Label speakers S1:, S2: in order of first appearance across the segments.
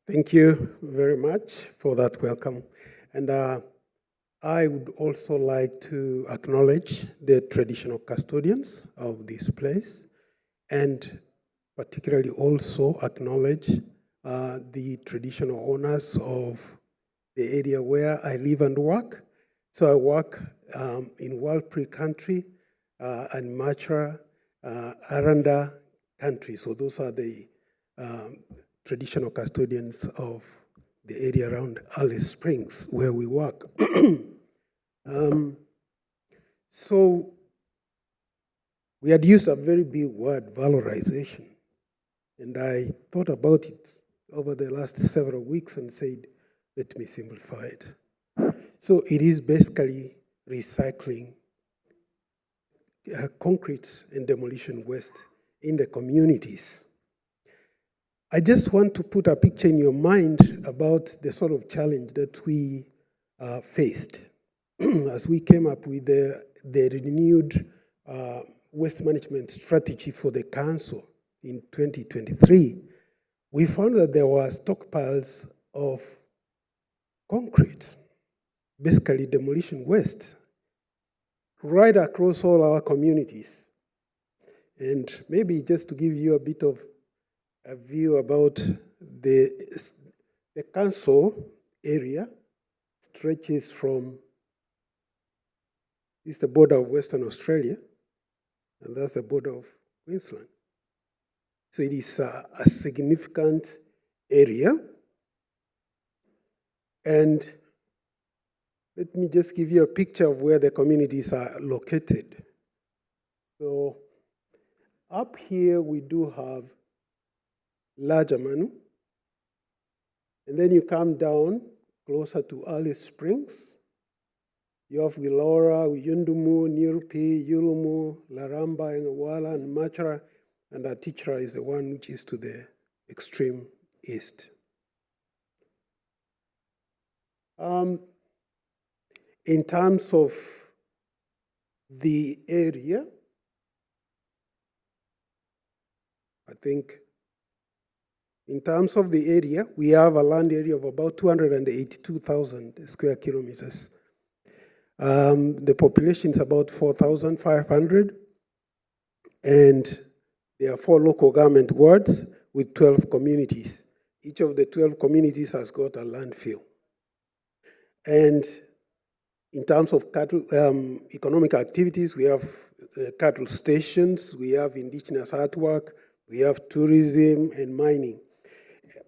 S1: Thank you very much for that welcome. And I would also like to acknowledge the traditional custodians of this place and particularly also acknowledge the traditional owners of the area where I live and work. So I work in Walpri country and Machara, Aranda country. So those are the traditional custodians of the area around Alice Springs where we work. So we had used a very big word, valorization. And I thought about it over the last several weeks and said, let me simplify it. So it is basically recycling concrete and demolition waste in the communities. I just want to put a picture in your mind about the sort of challenge that we faced as we came up with the renewed waste management strategy for the council in 2023. We found that there were stockpiles of concrete, basically demolition waste, right across all our communities. And maybe just to give you a bit of a view about the council area stretches from, this is the border of Western Australia, and that's the border of Queensland. So it is a significant area. And let me just give you a picture of where the communities are located. So up here we do have Larger Manu, and then you come down closer to Alice Springs. You have Willora, Yundumu, Nirupi, Yulumu, Laramba, and Wala, and Machara, and Atichara is the one which is to the extreme east. In terms of the area, I think in terms of the area, we have a land area of about 282,000 square kilometers. The population is about 4,500, and there are 4 local government wards with 12 communities. Each of the 12 communities has got a landfill. And in terms of cattle, economic activities, we have cattle stations, we have indigenous artwork, we have tourism and mining.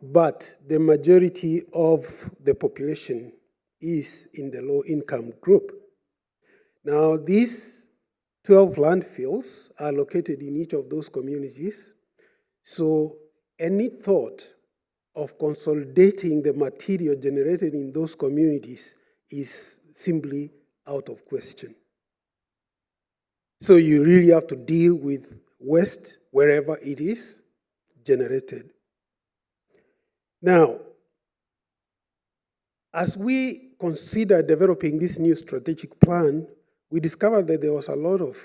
S1: But the majority of the population is in the low-income group. Now, these 12 landfills are located in each of those communities. So any thought of consolidating the material generated in those communities is simply out of question. So you really have to deal with waste wherever it is generated. Now, as we consider developing this new strategic plan, we discovered that there was a lot of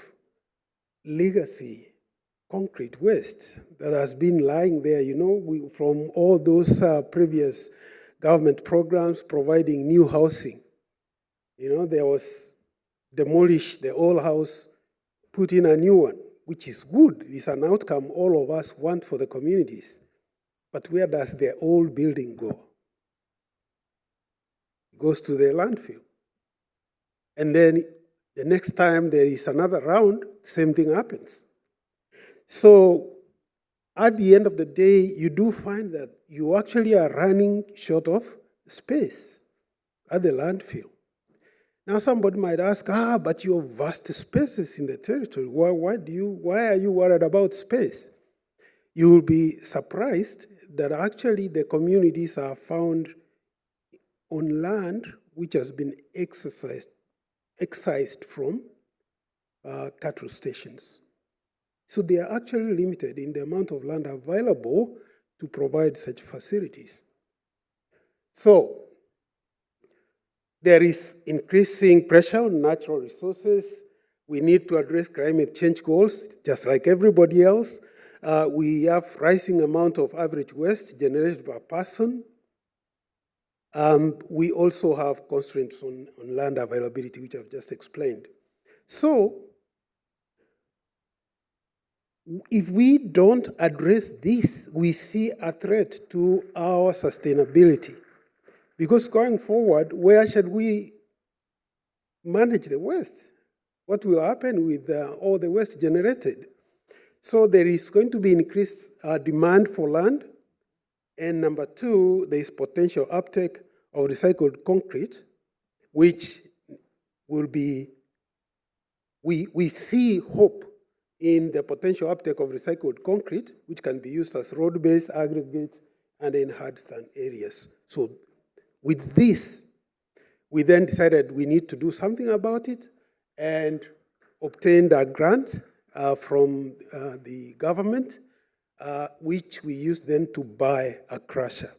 S1: legacy concrete waste that has been lying there, from all those previous government programs providing new housing. There was demolish the old house, put in a new one, which is good. It's an outcome all of us want for the communities. But where does the old building go? It goes to the landfill. And then the next time there is another round, same thing happens. So at the end of the day, you do find that you actually are running short of space at the landfill. Now somebody might ask, but you have vast spaces in the territory. Why are you worried about space? You will be surprised that actually the communities are found on land which has been excised from cattle stations. So they are actually limited in the amount of land available to provide such facilities. So there is increasing pressure on natural resources. We need to address climate change goals, just like everybody else. We have rising amount of average waste generated per person. We also have constraints on land availability, which I've just explained. So, if we don't address this, we see a threat to our sustainability. Because going forward, where should we manage the waste? What will happen with all the waste generated? So there is going to be increased demand for land. And number two, there is potential uptake of recycled concrete, which will be, we see hope in the potential uptake of recycled concrete, which can be used as road base, aggregate, and in hard stand areas. So with this, we then decided we need to do something about it and obtained a grant from the government, which we used then to buy a crusher.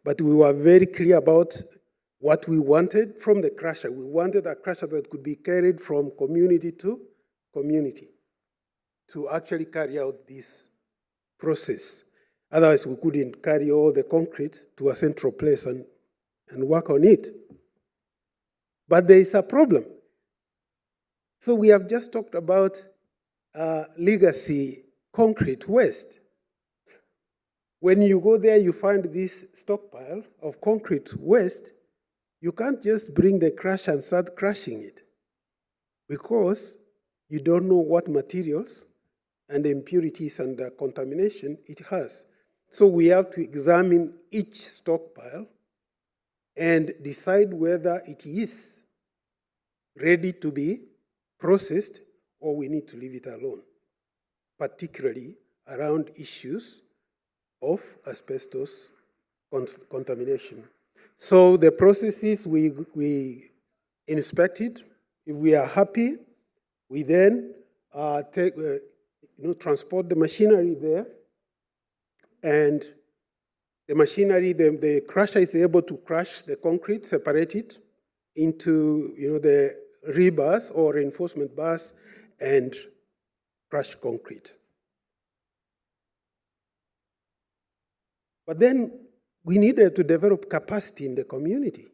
S1: But we were very clear about what we wanted from the crusher. We wanted a crusher that could be carried from community to community to actually carry out this process. Otherwise, we couldn't carry all the concrete to a central place and work on it. But there is a problem. So we have just talked about legacy concrete waste. When you go there, you find this stockpile of concrete waste. You can't just bring the crusher and start crushing it, because you don't know what materials and the impurities and the contamination it has. So we have to examine each stockpile and decide whether it is ready to be processed or we need to leave it alone, particularly around issues of asbestos contamination. So the processes, we inspect it. If we are happy, we then transport the machinery there, and the machinery, the crusher is able to crush the concrete, separate it into the rebars or reinforcement bars, and crush concrete. But then we needed to develop capacity in the community.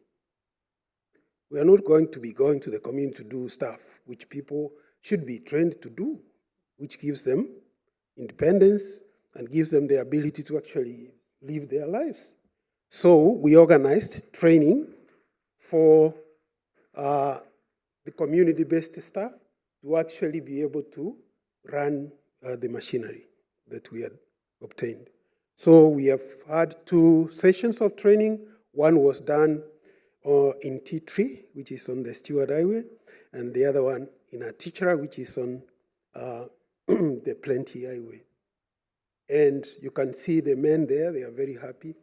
S1: We are not going to be going to the community to do stuff which people should be trained to do, which gives them independence and gives them the ability to actually live their lives. So we organized training for the community-based staff to actually be able to run the machinery that we had obtained. So we have had 2 sessions of training. One was done in T3, which is on the Stewart Highway, and the other one in Atichara, which is on the Plenty Highway. And you can see the men there, they are very happy.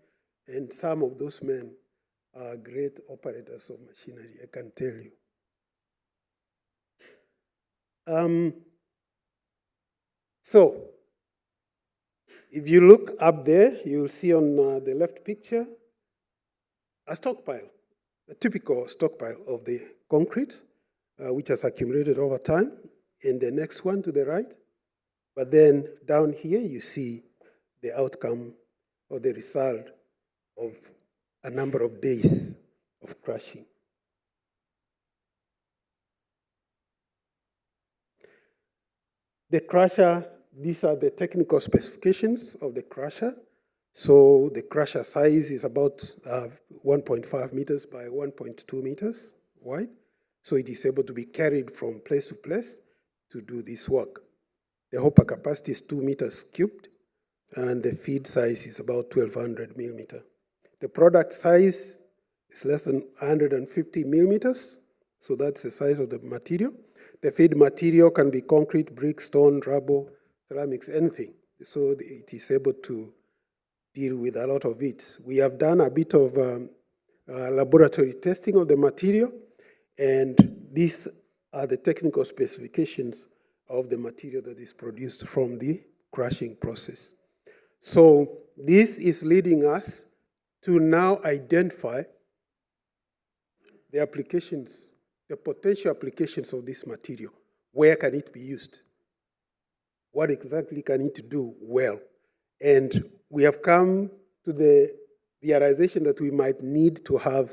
S1: And some of those men are great operators of machinery, I can tell you. So, if you look up there, you'll see on the left picture a stockpile, a typical stockpile of the concrete, which has accumulated over time, and the next one to the right. But then down here, you see the outcome or the result of a number of days of crushing. The crusher, these are the technical specifications of the crusher. So the crusher size is about 1.5 meters by 1.2 meters wide. So it is able to be carried from place to place to do this work. The hopper capacity is 2 meters cubed, and the feed size is about 1,200 millimeter. The product size is less than 150 millimeters, so that's the size of the material. The feed material can be concrete, brick, stone, rubble, ceramics, anything. So it is able to deal with a lot of it. We have done a bit of laboratory testing of the material, and these are the technical specifications of the material that is produced from the crushing process. So this is leading us to now identify the applications, the potential applications of this material. Where can it be used? What exactly can it do well? And we have come to the realization that we might need to have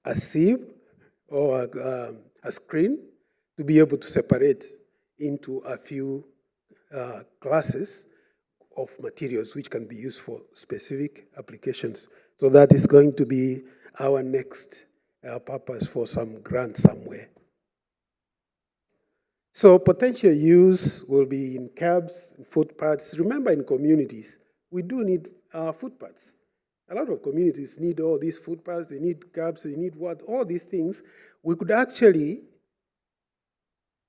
S1: a sieve or a screen to be able to separate into a few classes of materials which can be used for specific applications. So that is going to be our next purpose for some grant somewhere. So potential use will be in curbs, footpaths. Remember, in communities, we do need footpaths. A lot of communities need all these footpaths, they need curbs, they need what, all these things. We could actually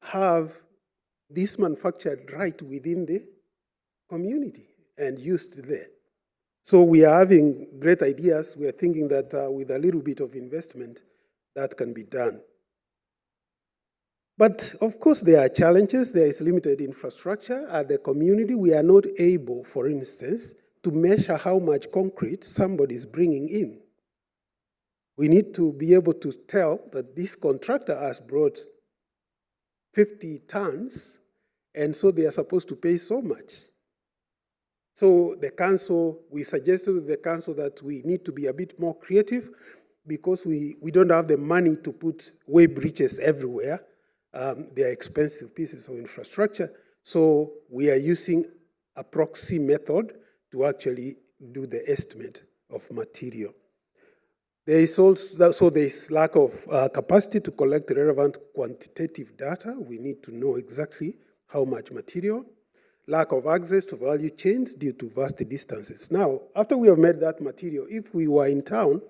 S1: have this manufactured right within the community and used there. So we are having great ideas. We are thinking that with a little bit of investment, that can be done. But of course, there are challenges. There is limited infrastructure at the community. We are not able, for instance, to measure how much concrete somebody is bringing in. We need to be able to tell that this contractor has brought 50 tons, and so they are supposed to pay so much. So the council, we suggested to the council that we need to be a bit more creative because we don't have the money to put way bridges everywhere. They are expensive pieces of infrastructure. So we are using a proxy method to actually do the estimate of material. There is also, so there is lack of capacity to collect relevant quantitative data. We need to know exactly how much material. Lack of access to value chains due to vast distances. Now, after we have made that material, if we were in town,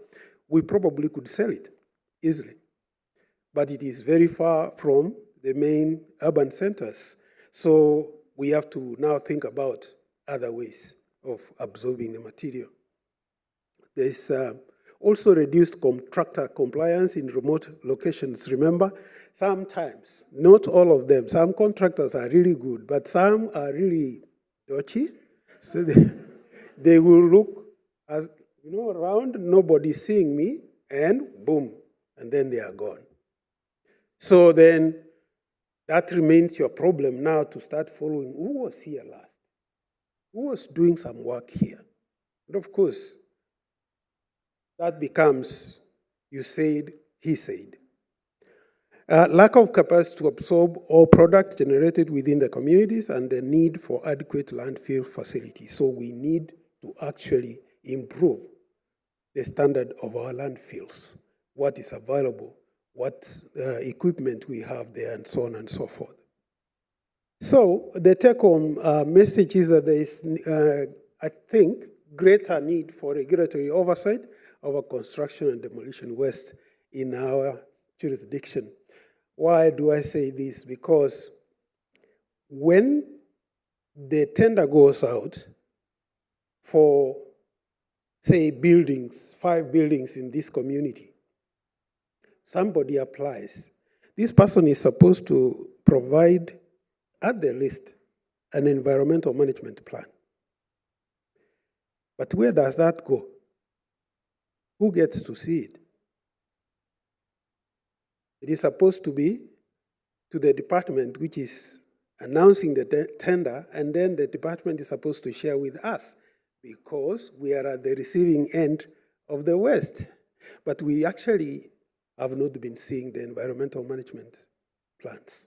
S1: we probably could sell it easily. But it is very far from the main urban centers. So we have to now think about other ways of absorbing the material. There's also reduced contractor compliance in remote locations. Remember, sometimes, not all of them, some contractors are really good, but some are really dodgy. So they will look as, around, nobody's seeing me, and boom, and then they are gone. So then that remains your problem now to start following who was here last, who was doing some work here. And of course, that becomes, you said, he said. Lack of capacity to absorb all product generated within the communities and the need for adequate landfill facilities. So we need to actually improve the standard of our landfills, what is available, what equipment we have there, and so on and so forth. So the take-home message is that there is, I think, greater need for regulatory oversight of construction and demolition waste in our jurisdiction. Why do I say this? Because when the tender goes out for, say, buildings, 5 buildings in this community, somebody applies. This person is supposed to provide, at the list, an environmental management plan. But where does that go? Who gets to see it? It is supposed to be to the department which is announcing the tender, and then the department is supposed to share with us because we are at the receiving end of the waste. But we actually have not been seeing the environmental management plans.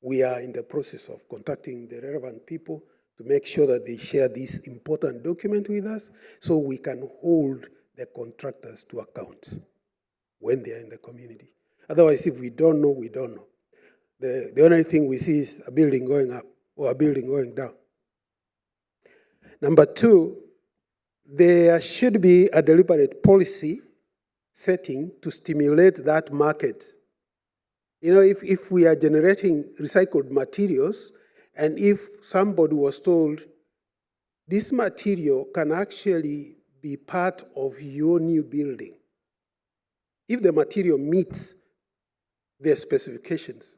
S1: We are in the process of contacting the relevant people to make sure that they share this important document with us so we can hold the contractors to account when they are in the community. Otherwise, if we don't know, we don't know. The only thing we see is a building going up or a building going down. Number 2, there should be a deliberate policy setting to stimulate that market. If we are generating recycled materials, and if somebody was told, this material can actually be part of your new building, if the material meets their specifications,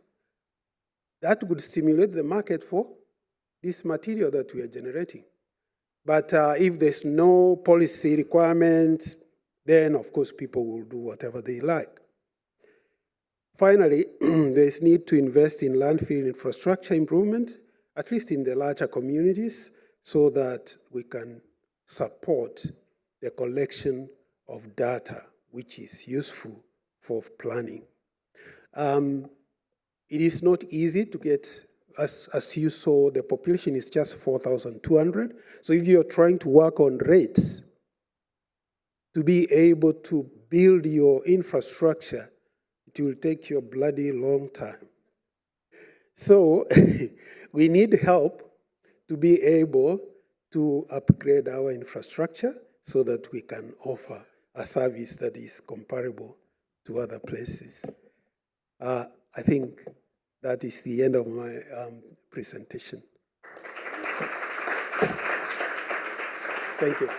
S1: that would stimulate the market for this material that we are generating. But if there's no policy requirement, then of course people will do whatever they like. Finally, there is need to invest in landfill infrastructure improvement, at least in the larger communities, so that we can support the collection of data, which is useful for planning. It is not easy to get, as you saw, the population is just 4,200. So if you're trying to work on rates to be able to build your infrastructure, it will take you a bloody long time. So we need help to be able to upgrade our infrastructure so that we can offer a service that is comparable to other places. I think that is the end of my presentation. Thank you.